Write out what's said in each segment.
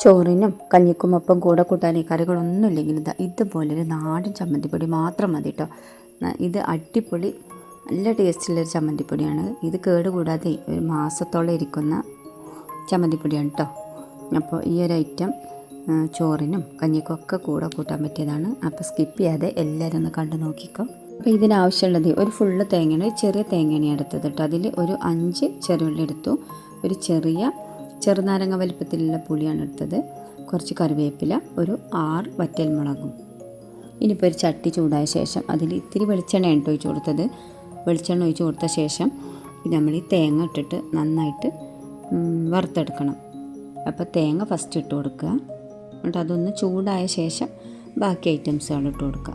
ചോറിനും കഞ്ഞിക്കുമൊപ്പം കൂടെ കൂട്ടാൻ ഈ കറികളൊന്നും ഇല്ലെങ്കിൽ ഇതുപോലൊരു നാടൻ ചമ്മന്തിപ്പൊടി മാത്രം മതി കേട്ടോ. ഇത് അടിപൊളി നല്ല ടേസ്റ്റുള്ളൊരു ചമ്മന്തിപ്പൊടിയാണ്. ഇത് കേടുകൂടാതെ ഒരു മാസത്തോളം ഇരിക്കുന്ന ചമ്മന്തിപ്പൊടിയാണ് കേട്ടോ. അപ്പോൾ ഈ ഒരു ഐറ്റം ചോറിനും കഞ്ഞിക്കൊക്കെ കൂടെ കൂട്ടാൻ പറ്റിയതാണ്. അപ്പോൾ സ്കിപ്പ് ചെയ്യാതെ എല്ലാവരും ഒന്ന് കണ്ടു നോക്കിക്കോ. അപ്പോൾ ഇതിനാവശ്യമുള്ളത് ഒരു ഫുള്ള് തേങ്ങയാണ്, ചെറിയ തേങ്ങയാണ് എടുത്തത് കേട്ടോ. അതിൽ ഒരു 5 ചെറുള്ളി എടുത്തു, ഒരു ചെറുനാരങ്ങ വലിപ്പത്തിലുള്ള പുളിയാണ് എടുത്തത്, കുറച്ച് കറിവേപ്പില, ഒരു 6 വറ്റൽമുളകും. ഇനിയിപ്പോൾ ഒരു ചട്ടി ചൂടായ ശേഷം അതിൽ ഇത്തിരി വെളിച്ചെണ്ണയാണ് ഒഴിച്ച് കൊടുത്തത്. വെളിച്ചെണ്ണ ഒഴിച്ച് കൊടുത്ത ശേഷം നമ്മൾ ഈ തേങ്ങ ഇട്ടിട്ട് നന്നായിട്ട് വറുത്തെടുക്കണം. അപ്പോൾ തേങ്ങ ഫസ്റ്റ് ഇട്ട് കൊടുക്കുക, എന്നിട്ട് അതൊന്ന് ചൂടായ ശേഷം ബാക്കി ഐറ്റംസുകൾ ഇട്ട് കൊടുക്കുക.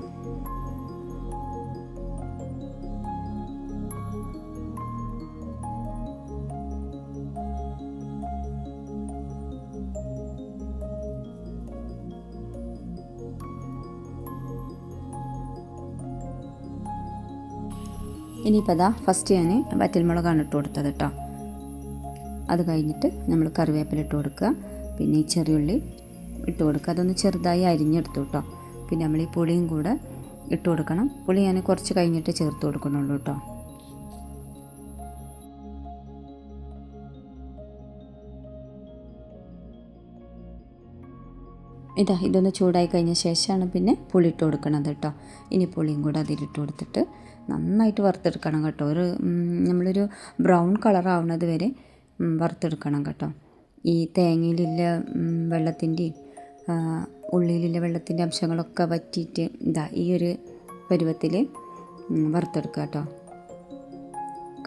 ഇനിയിപ്പോൾ ഫസ്റ്റ് ഞാൻ വറ്റൽമുളകാണ് ഇട്ട് കൊടുത്തത് കേട്ടോ. അത് കഴിഞ്ഞിട്ട് നമ്മൾ കറിവേപ്പില ഇട്ട് കൊടുക്കുക, പിന്നെ ഈ ചെറിയുള്ളി ഇട്ട് കൊടുക്കുക. അതൊന്ന് ചെറുതായി അരിഞ്ഞെടുത്തു കേട്ടോ. പിന്നെ നമ്മൾ ഈ പുളിയും കൂടെ ഇട്ട് കൊടുക്കണം. പുളി ഞാൻ കുറച്ച് കഴിഞ്ഞിട്ട് ചേർത്ത് കൊടുക്കണുള്ളൂ കേട്ടോ. ഇതൊന്ന് ചൂടായി കഴിഞ്ഞ ശേഷമാണ് പിന്നെ പുളി ഇട്ട് കൊടുക്കണത് കേട്ടോ. ഇനി പുളിയും കൂടെ അതിലിട്ട് കൊടുത്തിട്ട് നന്നായിട്ട് വറുത്തെടുക്കണം കേട്ടോ. നമ്മളൊരു ബ്രൗൺ കളറാവുന്നത് വരെ വറുത്തെടുക്കണം കേട്ടോ. ഈ തേങ്ങയിലുള്ള വെള്ളത്തിൻ്റെയും ഉള്ളിയിലുള്ള വെള്ളത്തിൻ്റെ അംശങ്ങളൊക്കെ വറ്റിയിട്ട് ഈ ഒരു പരുവത്തിൽ വറുത്തെടുക്കുക കേട്ടോ.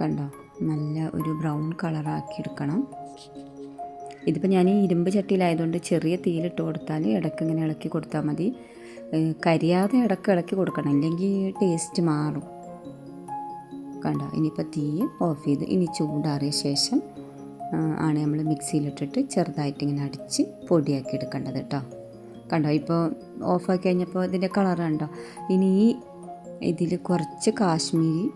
കണ്ടോ, നല്ല ഒരു ബ്രൗൺ കളറാക്കി എടുക്കണം. ഇതിപ്പോൾ ഞാൻ ഈ ഇരുമ്പ് ചട്ടിയിലായതുകൊണ്ട് ചെറിയ തീയിലിട്ട് കൊടുത്താൽ ഇടയ്ക്ക് ഇങ്ങനെ ഇളക്കി കൊടുത്താൽ മതി. കരിയാതെ ഇടയ്ക്ക് ഇളക്കി കൊടുക്കണം, ഇല്ലെങ്കിൽ ടേസ്റ്റ് മാറും. കണ്ടോ, ഇനിയിപ്പോൾ തീ ഓഫ് ചെയ്ത് ഇനി ചൂടാറിയ ശേഷം ആണ് നമ്മൾ മിക്സിയിലിട്ടിട്ട് ചെറുതായിട്ട് ഇങ്ങനെ അടിച്ച് പൊടിയാക്കി എടുക്കേണ്ടത് കേട്ടോ. കണ്ടോ, ഇപ്പോൾ ഓഫാക്കി കഴിഞ്ഞപ്പോൾ ഇതിൻ്റെ കളർ കണ്ടോ. ഇനി ഇതിൽ കുറച്ച് കാശ്മീരി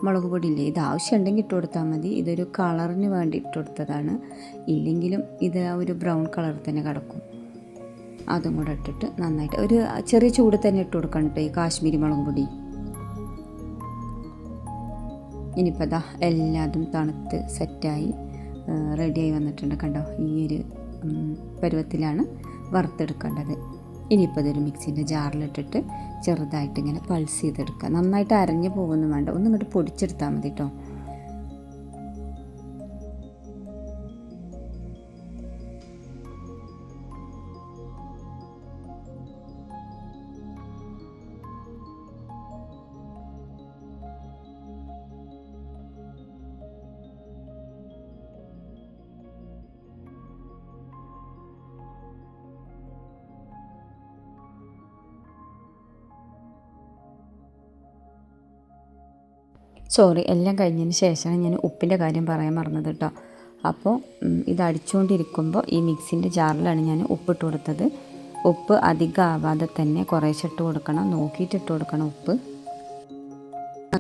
മുളക് പൊടി ഇല്ലേ, ഇത് ആവശ്യമുണ്ടെങ്കിൽ ഇട്ട് കൊടുത്താൽ മതി. ഇതൊരു കളറിന് വേണ്ടി ഇട്ട് കൊടുത്തതാണ്, ഇല്ലെങ്കിലും ഇത് ഒരു ബ്രൗൺ കളർ തന്നെ കിടക്കും. അതും കൂടെ ഇട്ടിട്ട് നന്നായിട്ട് ഒരു ചെറിയ ചൂട് തന്നെ ഇട്ട് കൊടുക്കണം കേട്ടോ ഈ കാശ്മീരി മുളക് പൊടി. ഇനിയിപ്പോൾ എല്ലാതും തണുത്ത് സെറ്റായി റെഡിയായി വന്നിട്ടുണ്ട്. കണ്ടോ, ഈ ഒരു പരുവത്തിലാണ് വറുത്തെടുക്കേണ്ടത്. ഇനിയിപ്പോൾ ഇതൊരു മിക്സിൻ്റെ ജാറിലിട്ടിട്ട് ചെറുതായിട്ട് ഇങ്ങനെ പൾസ് ചെയ്തെടുക്കുക. നന്നായിട്ട് അരഞ്ഞു പോകുന്നു വേണ്ട, ഒന്നിങ്ങോട്ട് പൊടിച്ചെടുത്താൽ മതി കേട്ടോ. സോറി, എല്ലാം കഴിഞ്ഞതിന് ശേഷമാണ് ഞാൻ ഉപ്പിൻ്റെ കാര്യം പറയാൻ മറന്നത് കേട്ടോ. അപ്പോൾ ഇത് അടിച്ചുകൊണ്ടിരിക്കുമ്പോൾ ഈ മിക്സിൻ്റെ ജാറിലാണ് ഞാൻ ഉപ്പിട്ട് കൊടുത്തത്. ഉപ്പ് അധികം ആവാതെ തന്നെ കുറേശ്ശെ ഇട്ട് കൊടുക്കണം, നോക്കിയിട്ട് ഇട്ട് കൊടുക്കണം ഉപ്പ്.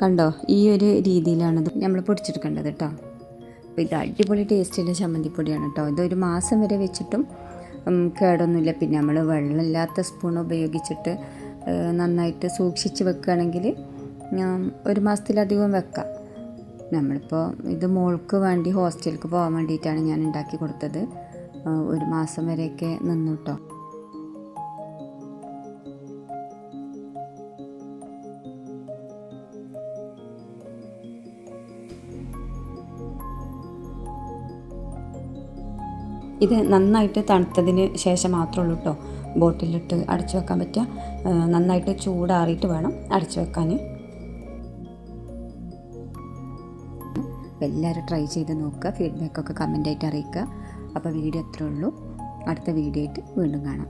കണ്ടോ, ഈ ഒരു രീതിയിലാണിത് നമ്മൾ പൊടിച്ചെടുക്കേണ്ടത് കേട്ടോ. അപ്പോൾ ഇത് അടിപൊളി ടേസ്റ്റിൻ്റെ ചമ്മന്തിപ്പൊടിയാണ് കേട്ടോ. ഇതൊരു മാസം വരെ വെച്ചിട്ടും കേടൊന്നുമില്ല. പിന്നെ നമ്മൾ വെള്ളമില്ലാത്ത സ്പൂൺ ഉപയോഗിച്ചിട്ട് നന്നായിട്ട് സൂക്ഷിച്ച് വെക്കുകയാണെങ്കിൽ ഒരു മാസത്തിലധികം വെക്കാം. നമ്മളിപ്പോൾ ഇത് മോൾക്ക് വേണ്ടി ഹോസ്റ്റലിലേക്ക് പോകാൻ വേണ്ടിയിട്ടാണ് ഞാൻ ഉണ്ടാക്കി കൊടുത്തത്. ഒരു മാസം വരെയൊക്കെ നിന്നു കേട്ടോ. ഇത് നന്നായിട്ട് തണുത്തതിന് ശേഷം മാത്രമേ ഉള്ളൂ കേട്ടോ ബോട്ടിലിട്ട് അടച്ചു വെക്കാൻ പറ്റുക. നന്നായിട്ട് ചൂടാറിയിട്ട് വേണം അടച്ചു വെക്കാൻ. അപ്പോൾ എല്ലാവരും ട്രൈ ചെയ്ത് നോക്കുക, ഫീഡ്ബാക്കൊക്കെ കമൻ്റായിട്ട് അറിയിക്കുക. അപ്പോൾ വീഡിയോ അത്രേ ഉള്ളൂ. അടുത്ത വീഡിയോ ആയിട്ട് വീണ്ടും കാണാം.